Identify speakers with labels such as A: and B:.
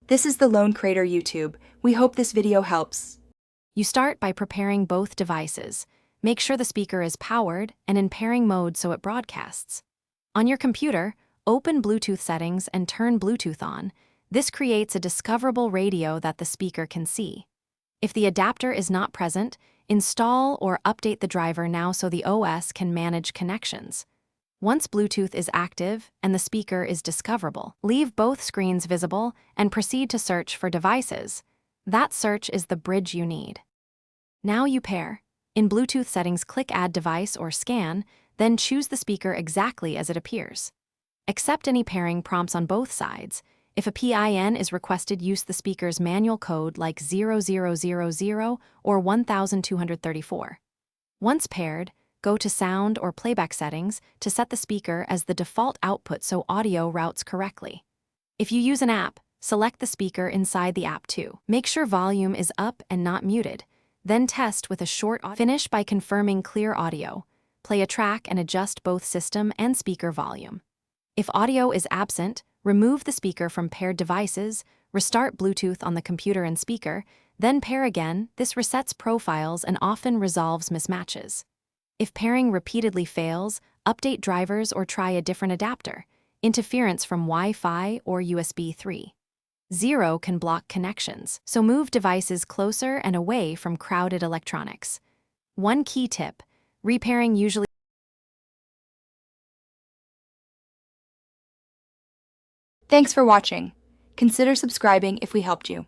A: This is the Lone Crater YouTube. We hope this video helps.
B: You start by preparing both devices. Make sure the speaker is powered and in pairing mode so it broadcasts. On your computer, open Bluetooth settings and turn Bluetooth on. This creates a discoverable radio that the speaker can see. If the adapter is not present, install or update the driver now so the OS can manage connections. Once Bluetooth is active and the speaker is discoverable, leave both screens visible and proceed to search for devices. That search is the bridge you need. Now you pair. In Bluetooth settings, click Add Device or Scan, then choose the speaker exactly as it appears. Accept any pairing prompts on both sides. If a PIN is requested, use the speaker's manual code like 0000 or 1234. Once paired, go to Sound or Playback settings to set the speaker as the default output so audio routes correctly. If you use an app, select the speaker inside the app too. Make sure volume is up and not muted. Then test with a short audio. Finish by confirming clear audio. Play a track and adjust both system and speaker volume. If audio is absent, remove the speaker from paired devices, restart Bluetooth on the computer and speaker, then pair again. This resets profiles and often resolves mismatches. If pairing repeatedly fails, update drivers or try a different adapter. Interference from Wi-Fi or USB 3.0 can block connections, so move devices closer and away from crowded electronics. One key tip: repairing usually.
A: Thanks for watching. Consider subscribing if we helped you.